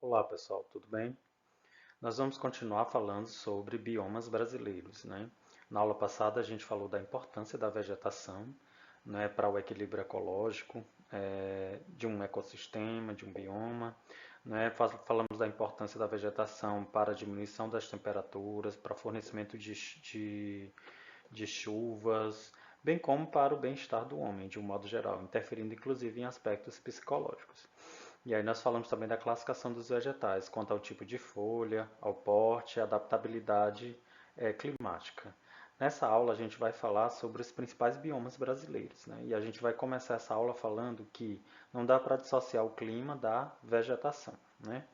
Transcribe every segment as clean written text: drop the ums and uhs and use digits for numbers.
Olá pessoal, tudo bem? Nós vamos continuar falando sobre biomas brasileiros, né? Na aula passada a gente falou da importância da vegetação, né, para o equilíbrio ecológico de um ecossistema, de um bioma, né? Falamos da importância da vegetação para a diminuição das temperaturas, para fornecimento de chuvas, bem como para o bem-estar do homem, de um modo geral, interferindo inclusive em aspectos psicológicos. E aí nós falamos também da classificação dos vegetais, quanto ao tipo de folha, ao porte e adaptabilidade climática. Nessa aula a gente vai falar sobre os principais biomas brasileiros, né? E a gente vai começar essa aula falando que não dá para dissociar o clima da vegetação, né?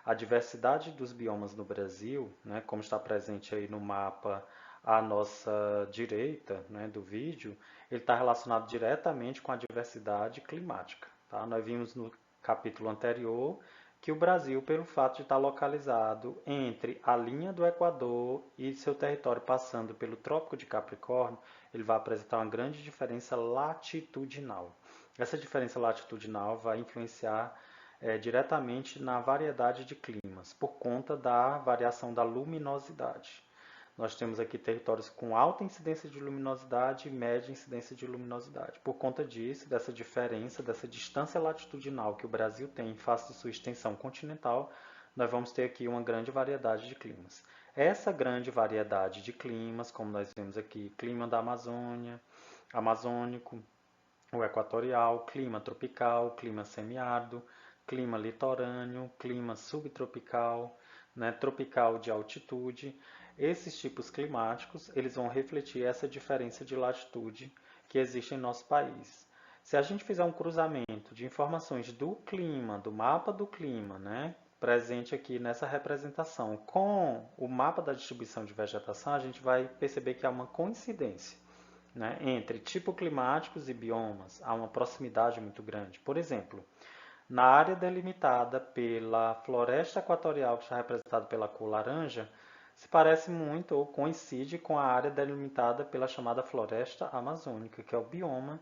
A diversidade dos biomas no Brasil, né, como está presente aí no mapa à nossa direita, né, do vídeo, ele está relacionado diretamente com a diversidade climática. Tá? Nós vimos no capítulo anterior que o Brasil, pelo fato de estar localizado entre a linha do Equador e seu território passando pelo Trópico de Capricórnio, ele vai apresentar uma grande diferença latitudinal. Essa diferença latitudinal vai influenciar diretamente na variedade de climas, por conta da variação da luminosidade. Nós temos aqui territórios com alta incidência de luminosidade e média incidência de luminosidade. Por conta disso, dessa diferença, dessa distância latitudinal que o Brasil tem em face de sua extensão continental, nós vamos ter aqui uma grande variedade de climas. Essa grande variedade de climas, como nós vemos aqui, clima da Amazônia, amazônico, o equatorial, clima tropical, clima semiárido, clima litorâneo, clima subtropical, né, tropical de altitude. Esses tipos climáticos, eles vão refletir essa diferença de latitude que existe em nosso país. Se a gente fizer um cruzamento de informações do clima, do mapa do clima, né, presente aqui nessa representação, com o mapa da distribuição de vegetação, a gente vai perceber que há uma coincidência, né, entre tipos climáticos e biomas. Há uma proximidade muito grande. Por exemplo, na área delimitada pela floresta equatorial, que está representada pela cor laranja, se parece muito ou coincide com a área delimitada pela chamada floresta amazônica, que é o bioma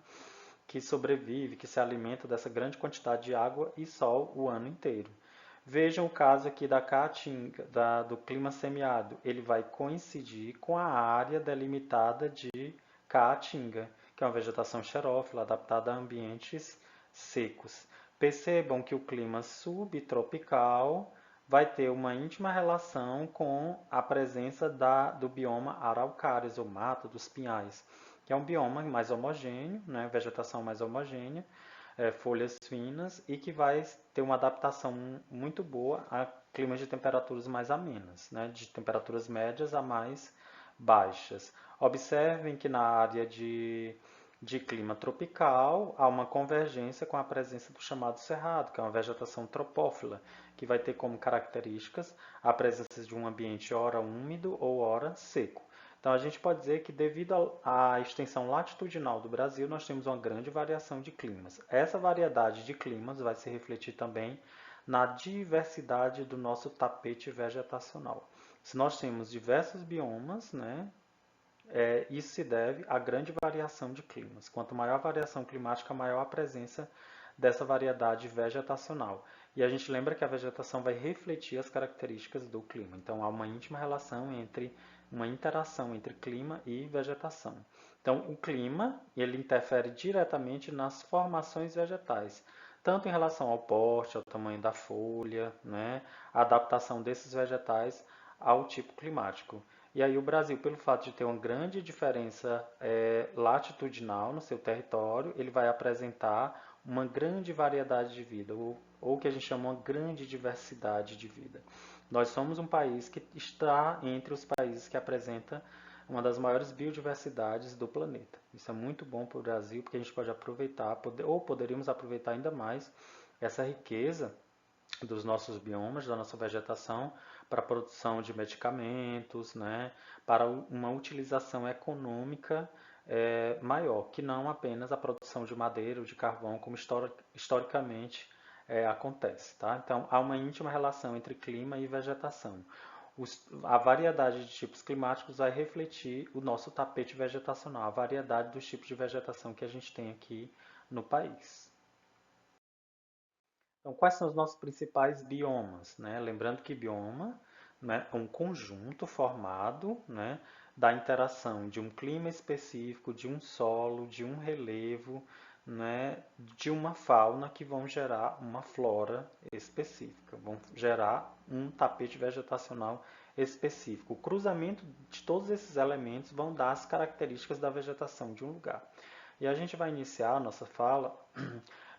que sobrevive, que se alimenta dessa grande quantidade de água e sol o ano inteiro. Vejam o caso aqui da caatinga, do clima semiárido. Ele vai coincidir com a área delimitada de caatinga, que é uma vegetação xerófila adaptada a ambientes secos. Percebam que o clima subtropical vai ter uma íntima relação com a presença do bioma araucárias, ou mata dos pinhais, que é um bioma mais homogêneo, né, vegetação mais homogênea, folhas finas e que vai ter uma adaptação muito boa a climas de temperaturas mais amenas, né, de temperaturas médias a mais baixas. Observem que na área de clima tropical há uma convergência com a presença do chamado cerrado, que é uma vegetação tropófila, que vai ter como características a presença de um ambiente ora úmido ou ora seco. Então, a gente pode dizer que, devido à extensão latitudinal do Brasil, nós temos uma grande variação de climas. Essa variedade de climas vai se refletir também na diversidade do nosso tapete vegetacional. Se nós temos diversos biomas, né, isso se deve à grande variação de climas. Quanto maior a variação climática, maior a presença dessa variedade vegetacional. E a gente lembra que a vegetação vai refletir as características do clima. Então há uma íntima relação entre uma interação entre clima e vegetação. Então o clima, ele interfere diretamente nas formações vegetais, tanto em relação ao porte, ao tamanho da folha, né, a adaptação desses vegetais ao tipo climático. E aí o Brasil, pelo fato de ter uma grande diferença latitudinal no seu território, ele vai apresentar uma grande variedade de vida, ou que a gente chama uma grande diversidade de vida. Nós somos um país que está entre os países que apresenta uma das maiores biodiversidades do planeta. Isso é muito bom para o Brasil, porque a gente pode aproveitar, ou poderíamos aproveitar ainda mais essa riqueza dos nossos biomas, da nossa vegetação, para a produção de medicamentos, né, para uma utilização econômica maior, que não apenas a produção de madeira ou de carvão, como historicamente acontece. Tá? Então, há uma íntima relação entre clima e vegetação. A variedade de tipos climáticos vai refletir o nosso tapete vegetacional, a variedade dos tipos de vegetação que a gente tem aqui no país. Então, quais são os nossos principais biomas, né? Lembrando que bioma, né, é um conjunto formado, né, da interação de um clima específico, de um solo, de um relevo, né, de uma fauna que vão gerar uma flora específica, vão gerar um tapete vegetacional específico. O cruzamento de todos esses elementos vão dar as características da vegetação de um lugar. E a gente vai iniciar a nossa fala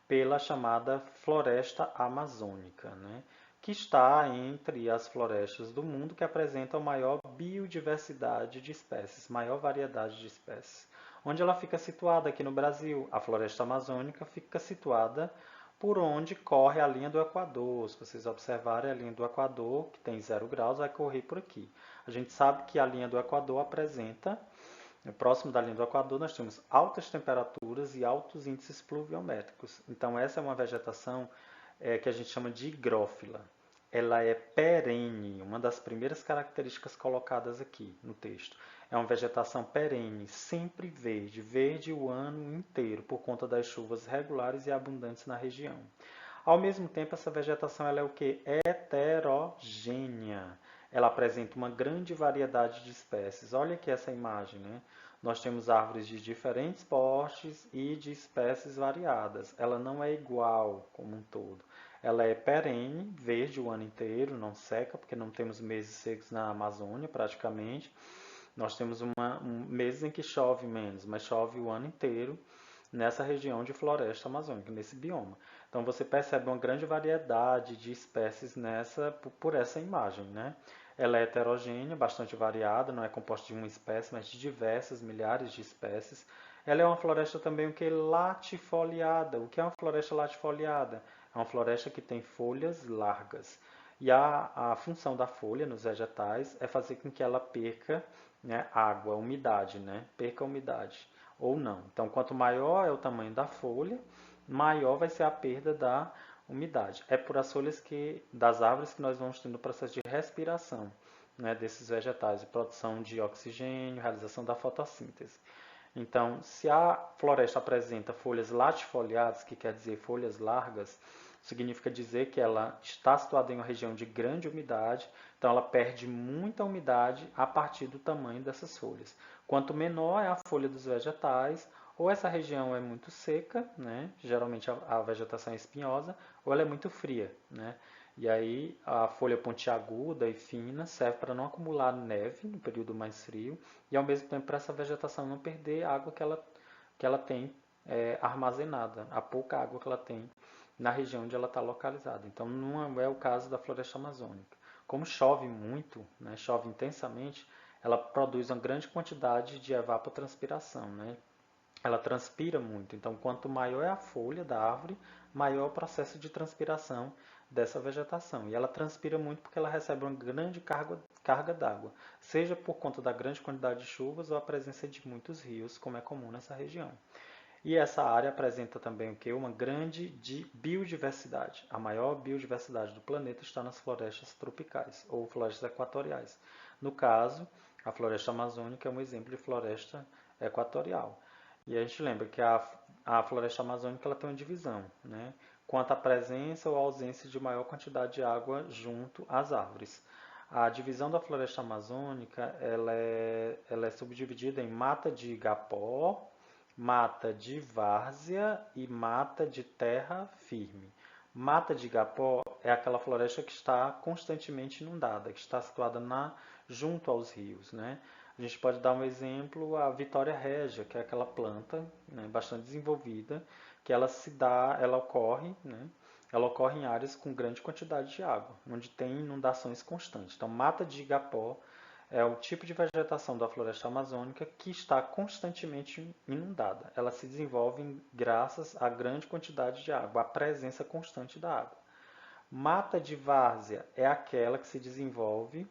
pela chamada floresta amazônica, né? Que está entre as florestas do mundo que apresentam maior biodiversidade de espécies, maior variedade de espécies. Onde ela fica situada aqui no Brasil? A floresta amazônica fica situada por onde corre a linha do Equador. Se vocês observarem a linha do Equador, que tem 0 graus, vai correr por aqui. A gente sabe que a linha do Equador apresenta próximo da linha do Equador, nós temos altas temperaturas e altos índices pluviométricos. Então, essa é uma vegetação que a gente chama de higrófila. Ela é perene, uma das primeiras características colocadas aqui no texto. É uma vegetação perene, sempre verde, verde o ano inteiro, por conta das chuvas regulares e abundantes na região. Ao mesmo tempo, essa vegetação ela é o que? Heterogênea. Ela apresenta uma grande variedade de espécies. Olha aqui essa imagem, né? Nós temos árvores de diferentes portes e de espécies variadas. Ela não é igual como um todo. Ela é perene, verde o ano inteiro, não seca, porque não temos meses secos na Amazônia praticamente. Nós temos meses em que chove menos, mas chove o ano inteiro nessa região de floresta amazônica, nesse bioma. Então você percebe uma grande variedade de espécies por essa imagem, né? Ela é heterogênea, bastante variada, não é composta de uma espécie, mas de diversas, milhares de espécies. Ela é uma floresta também o que latifoliada. O que é uma floresta latifoliada? É uma floresta que tem folhas largas. E a função da folha nos vegetais é fazer com que ela perca, né, água, umidade, né? Perca a umidade ou não. Então, quanto maior é o tamanho da folha, maior vai ser a perda da umidade. É por as folhas das árvores que nós vamos tendo o processo de respiração, né, desses vegetais, de produção de oxigênio, realização da fotossíntese. Então, se a floresta apresenta folhas latifoliadas, que quer dizer folhas largas, significa dizer que ela está situada em uma região de grande umidade, então ela perde muita umidade a partir do tamanho dessas folhas. Quanto menor é a folha dos vegetais, ou essa região é muito seca, né? Geralmente a vegetação é espinhosa, ou ela é muito fria, né? E aí a folha pontiaguda e fina serve para não acumular neve no período mais frio e ao mesmo tempo para essa vegetação não perder a água que ela tem armazenada, a pouca água que ela tem na região onde ela está localizada. Então não é o caso da floresta amazônica. Como chove muito, né, chove intensamente, ela produz uma grande quantidade de evapotranspiração, né? Ela transpira muito. Então, quanto maior é a folha da árvore, maior é o processo de transpiração dessa vegetação. E ela transpira muito porque ela recebe uma grande carga d'água, seja por conta da grande quantidade de chuvas ou a presença de muitos rios, como é comum nessa região. E essa área apresenta também o que? Uma grande biodiversidade. A maior biodiversidade do planeta está nas florestas tropicais ou florestas equatoriais. No caso, a floresta amazônica é um exemplo de floresta equatorial. E a gente lembra que a floresta amazônica ela tem uma divisão, né? Quanto à presença ou ausência de maior quantidade de água junto às árvores. A divisão da floresta amazônica ela é subdividida em mata de igapó, mata de várzea e mata de terra firme. Mata de igapó é aquela floresta que está constantemente inundada, que está situada junto aos rios, né? A gente pode dar um exemplo, a Vitória Régia, que é aquela planta, né, bastante desenvolvida, que ela ocorre, né, ela ocorre em áreas com grande quantidade de água, onde tem inundações constantes. Então, mata de igapó é o tipo de vegetação da floresta amazônica que está constantemente inundada. Ela se desenvolve graças à grande quantidade de água, à presença constante da água. Mata de várzea é aquela que se desenvolve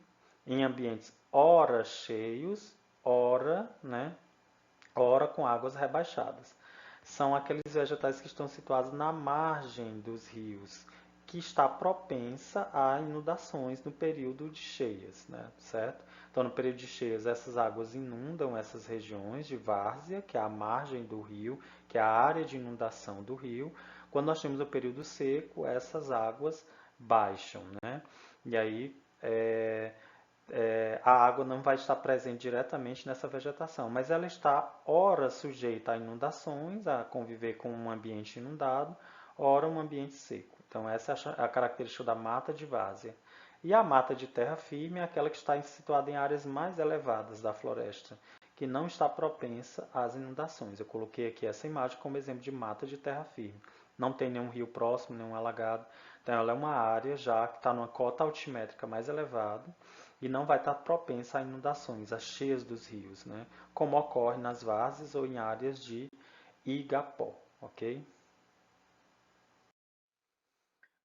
em ambientes ora cheios, ora com águas rebaixadas. São aqueles vegetais que estão situados na margem dos rios, que está propensa a inundações no período de cheias, né? Certo? Então, no período de cheias, essas águas inundam essas regiões de várzea, que é a margem do rio, que é a área de inundação do rio. Quando nós temos o período seco, essas águas baixam, né? E aí a água não vai estar presente diretamente nessa vegetação, mas ela está, ora, sujeita a inundações, a conviver com um ambiente inundado, ora, um ambiente seco. Então, essa é a característica da mata de várzea. E a mata de terra firme é aquela que está situada em áreas mais elevadas da floresta, que não está propensa às inundações. Eu coloquei aqui essa imagem como exemplo de mata de terra firme. Não tem nenhum rio próximo, nenhum alagado. Então, ela é uma área já que está numa cota altimétrica mais elevada e não vai estar propensa a inundações, a cheias dos rios, né? Como ocorre nas várzeas ou em áreas de igapó, ok?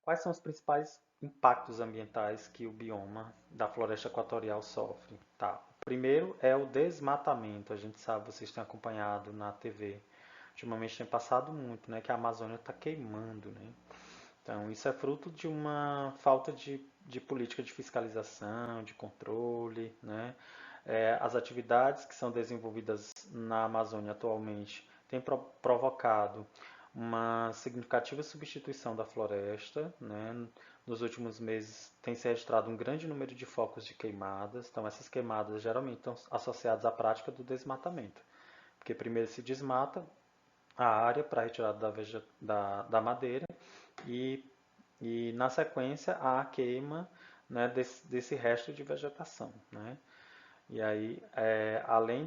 Quais são os principais impactos ambientais que o bioma da floresta equatorial sofre? Tá. O primeiro é o desmatamento. A gente sabe, vocês têm acompanhado na TV. Ultimamente tem passado muito, né? Que a Amazônia está queimando, né? Então, isso é fruto de uma falta de política de fiscalização, de controle, né? As atividades que são desenvolvidas na Amazônia atualmente têm provocado uma significativa substituição da floresta, né? Nos últimos meses tem se registrado um grande número de focos de queimadas. Então, essas queimadas geralmente estão associadas à prática do desmatamento, porque primeiro se desmata a área para retirada da madeira e, na sequência, a queima, né, desse resto de vegetação, né? E aí, além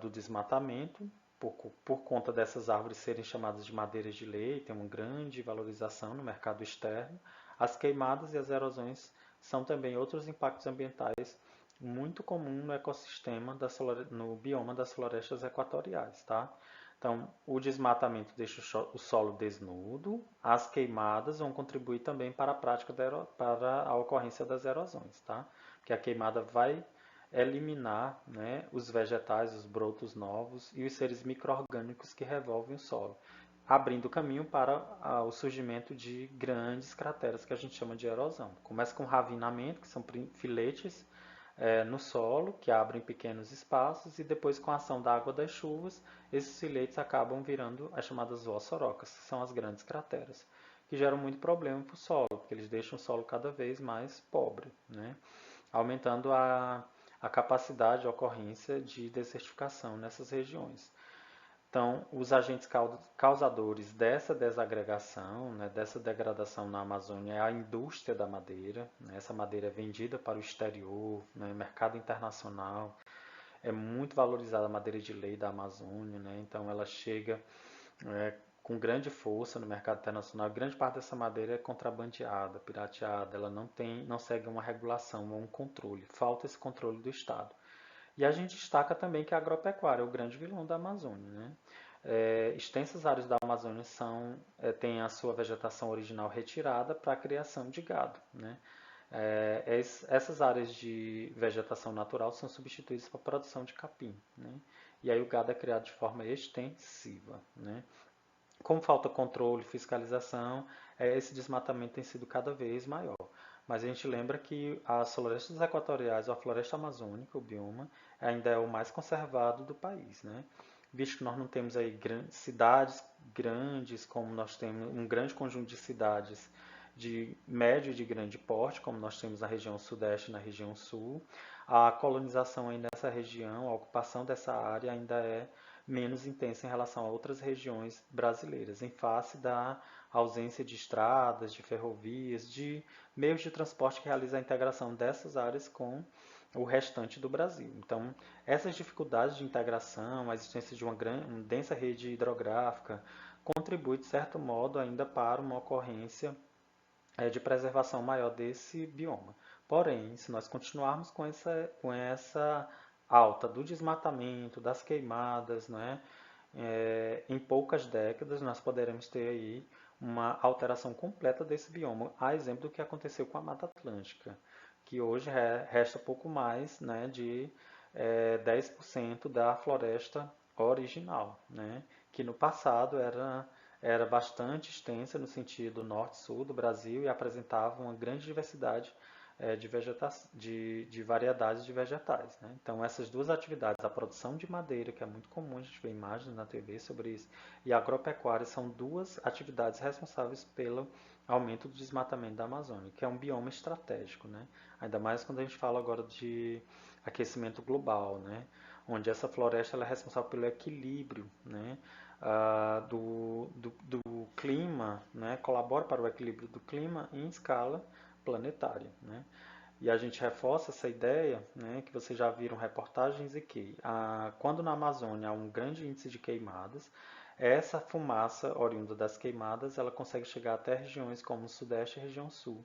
do desmatamento, por conta dessas árvores serem chamadas de madeiras de lei, tem uma grande valorização no mercado externo, as queimadas e as erosões são também outros impactos ambientais muito comuns no ecossistema, no bioma das florestas equatoriais, tá? Então, o desmatamento deixa o solo desnudo, as queimadas vão contribuir também para a prática para a ocorrência das erosões, tá? Porque a queimada vai eliminar, né, os vegetais, os brotos novos e os seres micro-orgânicos que revolvem o solo, abrindo caminho para o surgimento de grandes crateras que a gente chama de erosão. Começa com ravinamento, que são filetes no solo, que abrem pequenos espaços, e depois com a ação da água das chuvas, esses filetes acabam virando as chamadas vossorocas, que são as grandes crateras, que geram muito problema para o solo, porque eles deixam o solo cada vez mais pobre, né? Aumentando a capacidade de ocorrência de desertificação nessas regiões. Então, os agentes causadores dessa desagregação, né, dessa degradação na Amazônia é a indústria da madeira. Né, essa madeira é vendida para o exterior, né, mercado internacional. É muito valorizada a madeira de lei da Amazônia, né, então ela chega com grande força no mercado internacional. Grande parte dessa madeira é contrabandeada, pirateada, ela não segue uma regulação ou um controle. Falta esse controle do Estado. E a gente destaca também que a agropecuária é o grande vilão da Amazônia, né? Extensas áreas da Amazônia têm a sua vegetação original retirada para a criação de gado, né? Essas áreas de vegetação natural são substituídas por produção de capim, né? E aí o gado é criado de forma extensiva, né? Como falta controle e fiscalização, esse desmatamento tem sido cada vez maior. Mas a gente lembra que as florestas equatoriais, ou a floresta amazônica, o bioma, ainda é o mais conservado do país, né? Visto que nós não temos aí cidades grandes, como nós temos um grande conjunto de cidades de médio e de grande porte, como nós temos na região sudeste e na região sul, a colonização aí nessa região, a ocupação dessa área ainda é menos intensa em relação a outras regiões brasileiras, em face da ausência de estradas, de ferrovias, de meios de transporte que realizam a integração dessas áreas com o restante do Brasil. Então, essas dificuldades de integração, a existência de uma densa rede hidrográfica, contribui, de certo modo, ainda para uma ocorrência de preservação maior desse bioma. Porém, se nós continuarmos com essa alta do desmatamento, das queimadas, né, em poucas décadas nós poderemos ter aí uma alteração completa desse bioma, a exemplo do que aconteceu com a Mata Atlântica, que hoje resta pouco mais, né, de 10% da floresta original, né, que no passado era bastante extensa no sentido norte-sul do Brasil e apresentava uma grande diversidade de variedades de vegetais, né? Então, essas duas atividades, a produção de madeira, que é muito comum, a gente vê imagens na TV sobre isso, e a agropecuária são duas atividades responsáveis pelo aumento do desmatamento da Amazônia, que é um bioma estratégico, né? Ainda mais quando a gente fala agora de aquecimento global, né? Onde essa floresta ela é responsável pelo equilíbrio, né? Do clima, né? Colabora para o equilíbrio do clima em escala planetária, né? E a gente reforça essa ideia, né, que vocês já viram reportagens e que quando na Amazônia há um grande índice de queimadas, essa fumaça oriunda das queimadas ela consegue chegar até regiões como o Sudeste e a região Sul,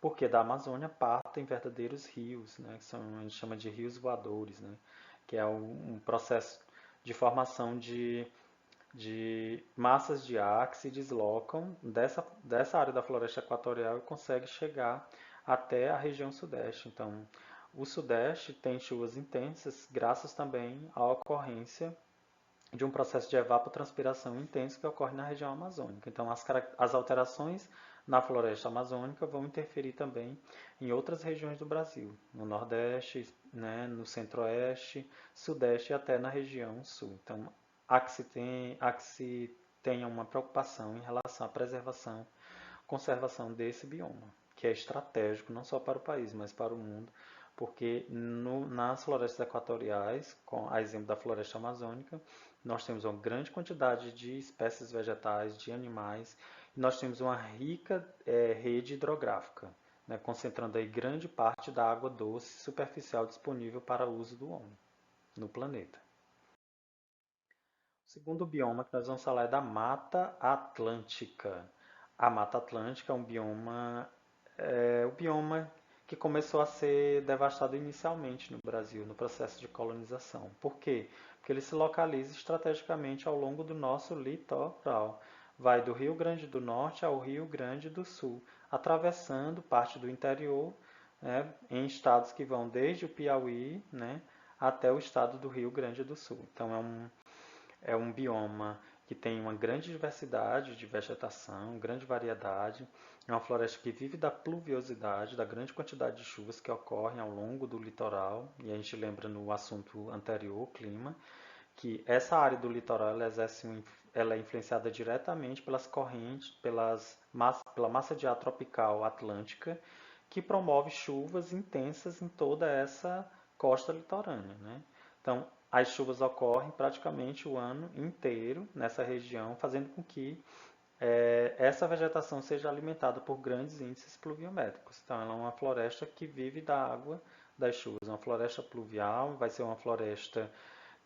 porque da Amazônia partem verdadeiros rios, né, que a gente chama de rios voadores, né, que é um processo de formação de massas de ar que se deslocam dessa área da floresta equatorial e conseguem chegar até a região sudeste. Então, o sudeste tem chuvas intensas, graças também à ocorrência de um processo de evapotranspiração intenso que ocorre na região amazônica. Então, as alterações na floresta amazônica vão interferir também em outras regiões do Brasil, no Nordeste, né, no Centro-Oeste, Sudeste e até na região Sul. Então, há que se tenha uma preocupação em relação à preservação, conservação desse bioma, que é estratégico não só para o país, mas para o mundo, porque nas florestas equatoriais, a exemplo da floresta amazônica, nós temos uma grande quantidade de espécies vegetais, de animais, e nós temos uma rica rede hidrográfica, né, concentrando aí grande parte da água doce superficial disponível para uso do homem no planeta. O segundo bioma que nós vamos falar é da Mata Atlântica. A Mata Atlântica é o bioma que começou a ser devastado inicialmente no Brasil, no processo de colonização. Por quê? Porque ele se localiza estrategicamente ao longo do nosso litoral. Vai do Rio Grande do Norte ao Rio Grande do Sul, atravessando parte do interior, né, em estados que vão desde o Piauí, né, até o estado do Rio Grande do Sul. Então é um bioma que tem uma grande diversidade de vegetação, grande variedade. É uma floresta que vive da pluviosidade, da grande quantidade de chuvas que ocorrem ao longo do litoral. E a gente lembra no assunto anterior, clima, que essa área do litoral ela é influenciada diretamente pelas correntes, pela massa de ar tropical atlântica, que promove chuvas intensas em toda essa costa litorânea, né? Então, as chuvas ocorrem praticamente o ano inteiro nessa região, fazendo com que essa vegetação seja alimentada por grandes índices pluviométricos. Então, ela é uma floresta que vive da água das chuvas. Uma floresta pluvial vai ser uma floresta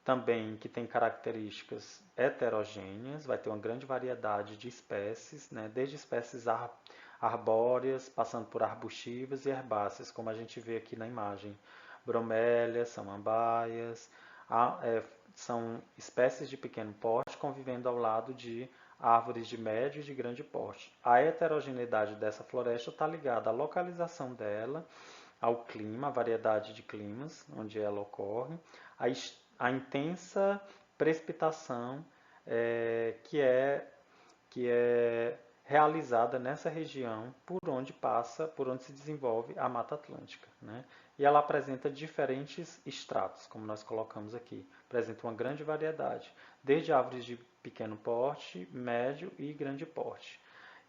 também que tem características heterogêneas, vai ter uma grande variedade de espécies, né, desde espécies arbóreas, passando por arbustivas e herbáceas, como a gente vê aqui na imagem. Bromélias, samambaias, são espécies de pequeno porte convivendo ao lado de árvores de médio e de grande porte. A heterogeneidade dessa floresta está ligada à localização dela, ao clima, à variedade de climas onde ela ocorre, a intensa precipitação que é realizada nessa região por onde se desenvolve a Mata Atlântica, né? E ela apresenta diferentes estratos, como nós colocamos aqui. Apresenta uma grande variedade, desde árvores de pequeno porte, médio e grande porte.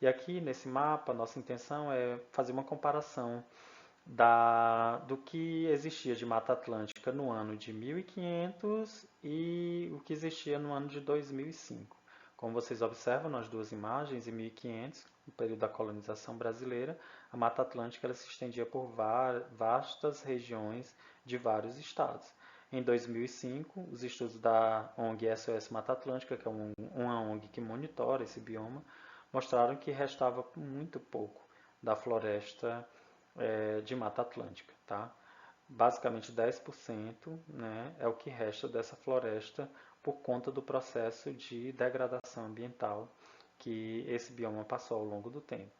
E aqui nesse mapa, nossa intenção é fazer uma comparação do que existia de Mata Atlântica no ano de 1500 e o que existia no ano de 2005. Como vocês observam nas duas imagens, em 1500, no período da colonização brasileira, a Mata Atlântica ela se estendia por vastas regiões de vários estados. Em 2005, os estudos da ONG SOS Mata Atlântica, que é uma ONG que monitora esse bioma, mostraram que restava muito pouco da floresta de Mata Atlântica, tá? Basicamente 10%, né, é o que resta dessa floresta por conta do processo de degradação ambiental que esse bioma passou ao longo do tempo.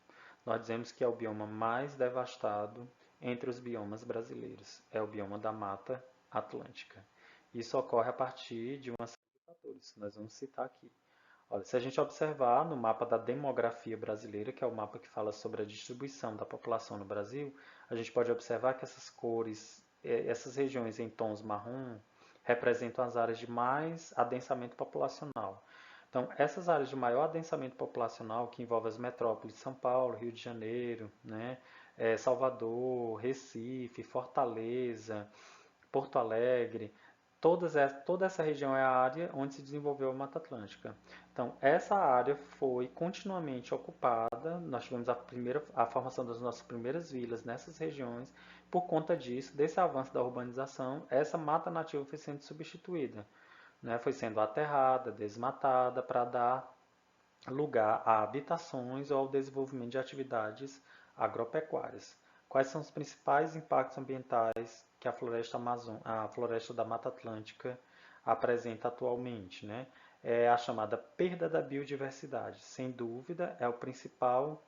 Nós dizemos que é o bioma mais devastado entre os biomas brasileiros, é o bioma da Mata Atlântica. Isso ocorre a partir de uma série de fatores, nós vamos citar aqui. Olha, se a gente observar no mapa da demografia brasileira, que é o mapa que fala sobre a distribuição da população no Brasil, a gente pode observar que essas cores, essas regiões em tons marrom, representam as áreas de mais adensamento populacional. Então, essas áreas de maior adensamento populacional, que envolvem as metrópoles de São Paulo, Rio de Janeiro, né, Salvador, Recife, Fortaleza, Porto Alegre, toda essa região é a área onde se desenvolveu a Mata Atlântica. Então, essa área foi continuamente ocupada, nós tivemos a formação das nossas primeiras vilas nessas regiões. Por conta disso, desse avanço da urbanização, essa mata nativa foi sendo substituída, né? Foi sendo aterrada, desmatada para dar lugar a habitações ou ao desenvolvimento de atividades agropecuárias. Quais são os principais impactos ambientais que a floresta da Mata Atlântica apresenta atualmente, né? É a chamada perda da biodiversidade. Sem dúvida, é principal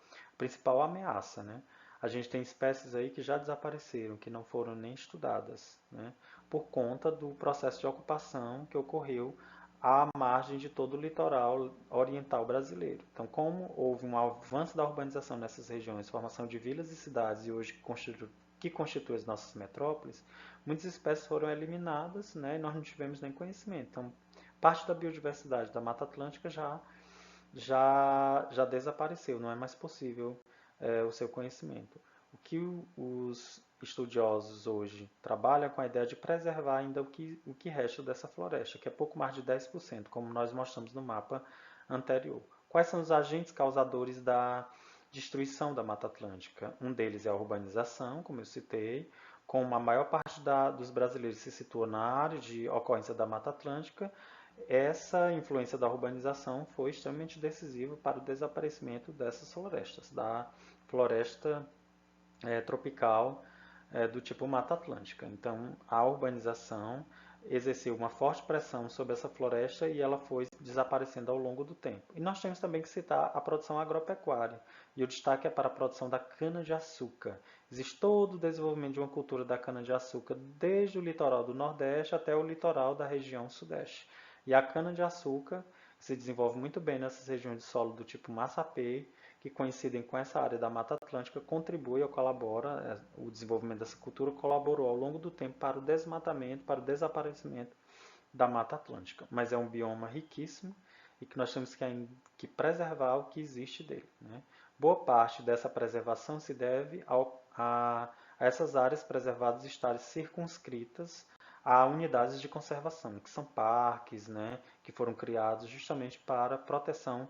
ameaça, né? A gente tem espécies aí que já desapareceram, que não foram nem estudadas, né? Por conta do processo de ocupação que ocorreu à margem de todo o litoral oriental brasileiro. Então, como houve um avanço da urbanização nessas regiões, formação de vilas e cidades e hoje que constitui as nossas metrópoles, muitas espécies foram eliminadas, né, e nós não tivemos nem conhecimento. Então, parte da biodiversidade da Mata Atlântica já desapareceu, não é mais possível o seu conhecimento. O que os estudiosos hoje trabalham com a ideia de preservar ainda o que resta dessa floresta, que é pouco mais de 10%, como nós mostramos no mapa anterior. Quais são os agentes causadores da destruição da Mata Atlântica? Um deles é a urbanização, como eu citei, como a maior parte dos brasileiros se situa na área de ocorrência da Mata Atlântica. Essa influência da urbanização foi extremamente decisiva para o desaparecimento dessas florestas, da floresta tropical do tipo Mata Atlântica. Então, a urbanização exerceu uma forte pressão sobre essa floresta e ela foi desaparecendo ao longo do tempo. E nós temos também que citar a produção agropecuária, e o destaque é para a produção da cana-de-açúcar. Existe todo o desenvolvimento de uma cultura da cana-de-açúcar desde o litoral do Nordeste até o litoral da região Sudeste. E a cana-de-açúcar se desenvolve muito bem nessas regiões de solo do tipo Massapê, que coincidem com essa área da Mata Atlântica, contribui ou colabora, o desenvolvimento dessa cultura colaborou ao longo do tempo para o desmatamento, para o desaparecimento da Mata Atlântica. Mas é um bioma riquíssimo e que nós temos que preservar o que existe dele, né? Boa parte dessa preservação se deve a essas áreas preservadas estarem circunscritas a unidades de conservação, que são parques, né, que foram criados justamente para a proteção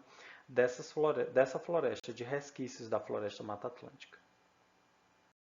dessa floresta, de resquícios da floresta Mata Atlântica.